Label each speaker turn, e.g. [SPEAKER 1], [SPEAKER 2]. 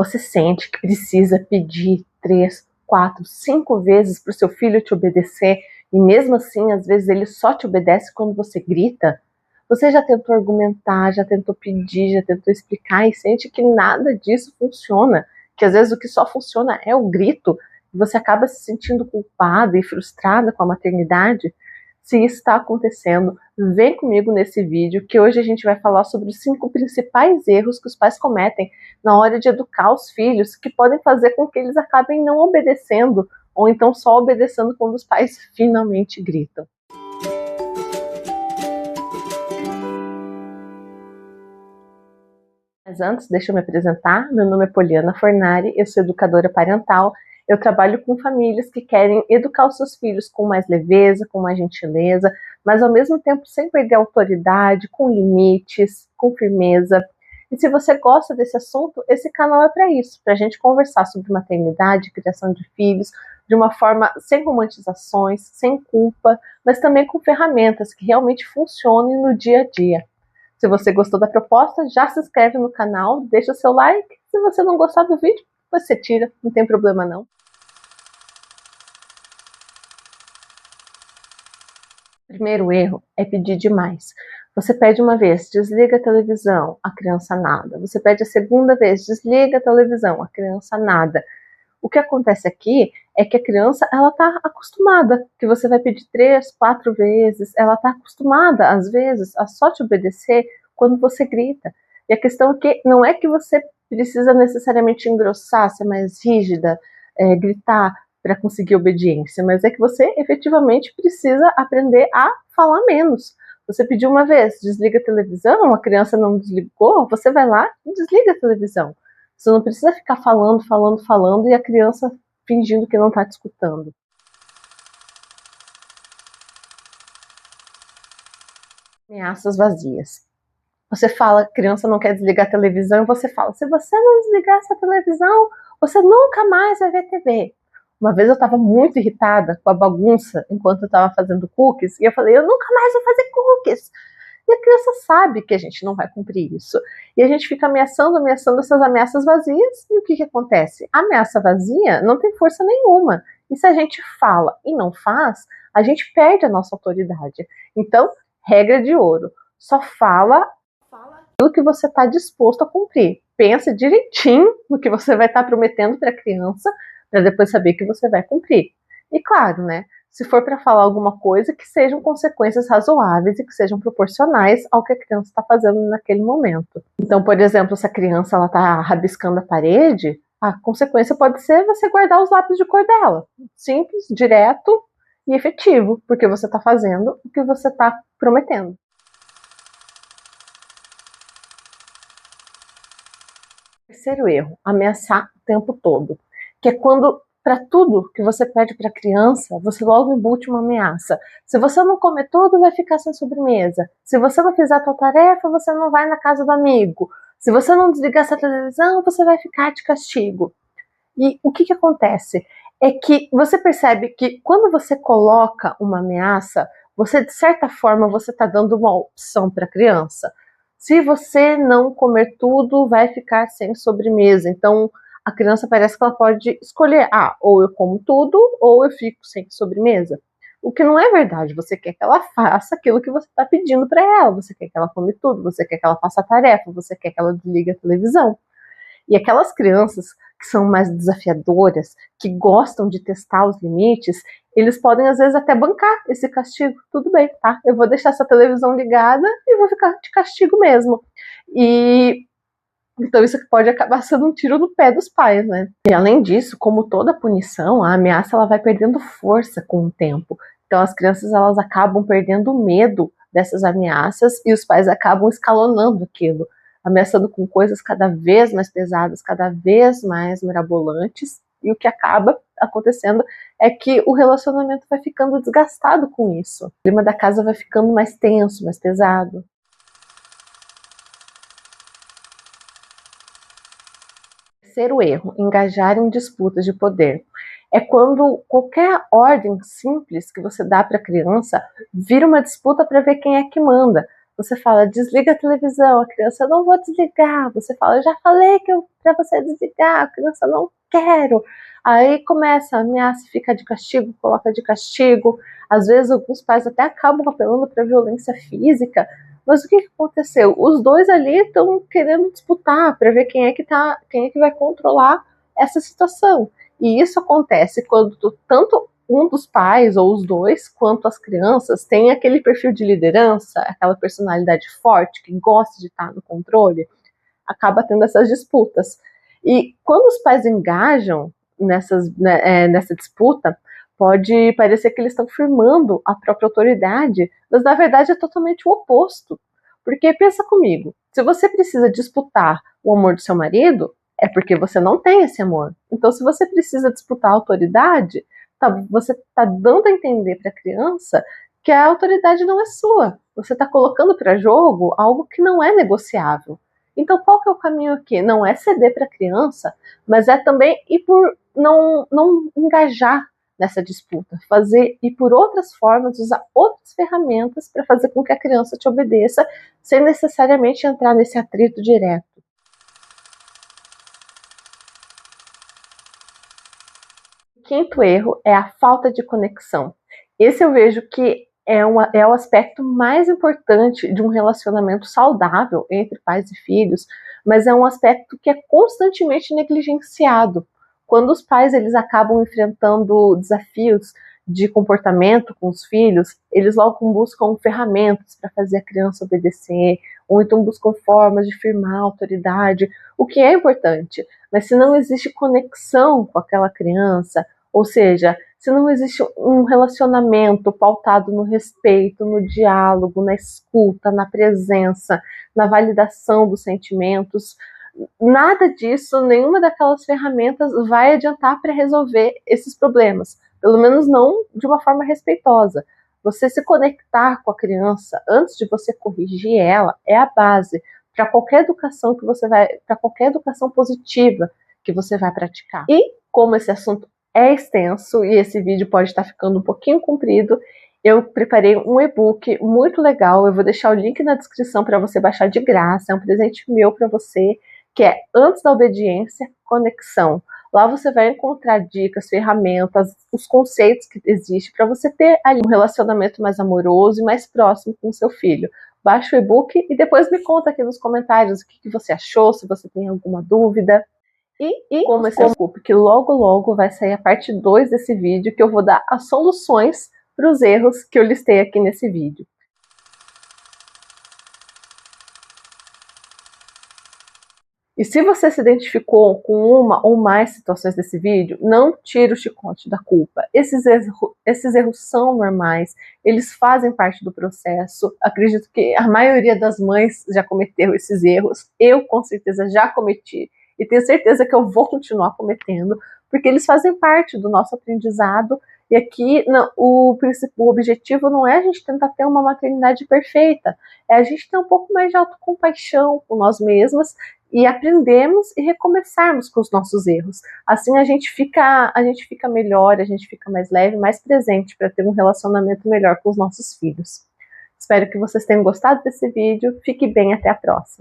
[SPEAKER 1] Você sente que precisa pedir 3, 4, 5 vezes para o seu filho te obedecer e mesmo assim, às vezes, ele só te obedece quando você grita? Você já tentou argumentar, já tentou pedir, já tentou explicar e sente que nada disso funciona? Que às vezes o que só funciona é o grito e você acaba se sentindo culpada e frustrada com a maternidade? Se isso está acontecendo, vem comigo nesse vídeo que hoje a gente vai falar sobre os 5 principais erros que os pais cometem na hora de educar os filhos, que podem fazer com que eles acabem não obedecendo, ou então só obedecendo quando os pais finalmente gritam. Mas antes, deixa eu me apresentar. Meu nome é Poliana Fornari, eu sou educadora parental. Eu trabalho com famílias que querem educar os seus filhos com mais leveza, com mais gentileza, mas ao mesmo tempo sem perder a autoridade, com limites, com firmeza. E se você gosta desse assunto, esse canal é para isso, para a gente conversar sobre maternidade, criação de filhos, de uma forma sem romantizações, sem culpa, mas também com ferramentas que realmente funcionem no dia a dia. Se você gostou da proposta, já se inscreve no canal, deixa o seu like. Se você não gostar do vídeo, você tira, não tem problema não. Primeiro erro é pedir demais. Você pede uma vez, desliga a televisão, a criança nada. Você pede a segunda vez, desliga a televisão, a criança nada. O que acontece aqui é que a criança ela está acostumada, que você vai pedir 3, 4 vezes, ela está acostumada, às vezes, a só te obedecer quando você grita. E a questão é que não é que você precisa necessariamente engrossar, ser mais rígida, gritar para conseguir obediência, mas é que você efetivamente precisa aprender a falar menos. Você pediu uma vez, desliga a televisão, a criança não desligou, você vai lá e desliga a televisão. Você não precisa ficar falando e a criança fingindo que não está te escutando. Ameaças vazias. Você fala, a criança não quer desligar a televisão, e você fala, se você não desligar essa televisão, você nunca mais vai ver TV. Uma vez eu estava muito irritada com a bagunça enquanto eu estava fazendo cookies, e eu falei, eu nunca mais vou fazer cookies. E a criança sabe que a gente não vai cumprir isso. E a gente fica ameaçando essas ameaças vazias, e o que acontece? A ameaça vazia não tem força nenhuma. E se a gente fala e não faz, a gente perde a nossa autoridade. Então, regra de ouro, só fala aquilo que você está disposto a cumprir. Pensa direitinho no que você vai estar prometendo para a criança, para depois saber que você vai cumprir. E claro, né? Se for para falar alguma coisa, que sejam consequências razoáveis e que sejam proporcionais ao que a criança está fazendo naquele momento. Então, por exemplo, se a criança está rabiscando a parede, a consequência pode ser você guardar os lápis de cor dela. Simples, direto e efetivo, porque você está fazendo o que você está prometendo. Terceiro erro, ameaçar o tempo todo, que é quando, para tudo que você pede para a criança, você logo embute uma ameaça. Se você não comer tudo, vai ficar sem sobremesa. Se você não fizer a tua tarefa, você não vai na casa do amigo. Se você não desligar essa televisão, você vai ficar de castigo. E o que acontece? É que você percebe que quando você coloca uma ameaça, você, de certa forma, você está dando uma opção para a criança. Se você não comer tudo, vai ficar sem sobremesa. Então, a criança parece que ela pode escolher, ou eu como tudo, ou eu fico sem sobremesa. O que não é verdade, você quer que ela faça aquilo que você está pedindo para ela, você quer que ela come tudo, você quer que ela faça a tarefa, você quer que ela desligue a televisão. E aquelas crianças que são mais desafiadoras, que gostam de testar os limites, eles podem às vezes até bancar esse castigo. Tudo bem, tá? Eu vou deixar essa televisão ligada e vou ficar de castigo mesmo. E então isso pode acabar sendo um tiro no pé dos pais, né? E além disso, como toda punição, a ameaça ela vai perdendo força com o tempo. Então as crianças elas acabam perdendo o medo dessas ameaças e os pais acabam escalonando aquilo, ameaçando com coisas cada vez mais pesadas, cada vez mais mirabolantes, e o que acaba acontecendo é que o relacionamento vai ficando desgastado com isso. O clima da casa vai ficando mais tenso, mais pesado. Terceiro erro, engajar em disputas de poder. É quando qualquer ordem simples que você dá para a criança vira uma disputa para ver quem é que manda. você fala, desliga a televisão, a criança, não vou desligar. Você fala, eu já falei pra você desligar, a criança, não quero. Aí começa a ameaça, fica de castigo, coloca de castigo. Às vezes alguns pais até acabam apelando para violência física. Mas o que aconteceu? Os dois ali estão querendo disputar para ver quem é que vai controlar essa situação. E isso acontece quando tanto um dos pais, ou os dois, quanto as crianças, tem aquele perfil de liderança, aquela personalidade forte, que gosta de estar no controle, acaba tendo essas disputas. E quando os pais engajam nessa disputa, pode parecer que eles estão firmando a própria autoridade, mas na verdade é totalmente o oposto. Porque pensa comigo, se você precisa disputar o amor do seu marido, é porque você não tem esse amor. Então, se você precisa disputar a autoridade, você está dando a entender para a criança que a autoridade não é sua. Você está colocando para jogo algo que não é negociável. Então, qual que é o caminho aqui? Não é ceder para a criança, mas é também ir por não engajar nessa disputa, ir por outras formas, usar outras ferramentas para fazer com que a criança te obedeça, sem necessariamente entrar nesse atrito direto. O quinto erro é a falta de conexão. Esse eu vejo que é o aspecto mais importante de um relacionamento saudável entre pais e filhos, mas é um aspecto que é constantemente negligenciado. Quando os pais eles acabam enfrentando desafios de comportamento com os filhos, eles logo buscam ferramentas para fazer a criança obedecer, ou então buscam formas de firmar a autoridade, o que é importante. Mas se não existe conexão com aquela criança, ou seja, se não existe um relacionamento pautado no respeito, no diálogo, na escuta, na presença, na validação dos sentimentos, nada disso, nenhuma daquelas ferramentas vai adiantar para resolver esses problemas, pelo menos não de uma forma respeitosa. Você se conectar com a criança antes de você corrigir ela é a base para qualquer educação para qualquer educação positiva que você vai praticar. E como esse assunto é extenso e esse vídeo pode estar ficando um pouquinho comprido, eu preparei um e-book muito legal. Eu vou deixar o link na descrição para você baixar de graça. É um presente meu para você, que é Antes da Obediência, Conexão. Lá você vai encontrar dicas, ferramentas, os conceitos que existem para você ter ali um relacionamento mais amoroso e mais próximo com o seu filho. Baixa o e-book e depois me conta aqui nos comentários o que você achou, se você tem alguma dúvida. E como esse assunto, que logo vai sair a parte 2 desse vídeo, que eu vou dar as soluções para os erros que eu listei aqui nesse vídeo. E se você se identificou com uma ou mais situações desse vídeo, não tire o chicote da culpa. Esses erros são normais, eles fazem parte do processo. Acredito que a maioria das mães já cometeu esses erros. Eu, com certeza, já cometi. E tenho certeza que eu vou continuar cometendo, porque eles fazem parte do nosso aprendizado. E aqui o objetivo não é a gente tentar ter uma maternidade perfeita, é a gente ter um pouco mais de autocompaixão com nós mesmas e aprendermos e recomeçarmos com os nossos erros. Assim a gente fica melhor, a gente fica mais leve, mais presente para ter um relacionamento melhor com os nossos filhos. Espero que vocês tenham gostado desse vídeo. Fique bem, até a próxima.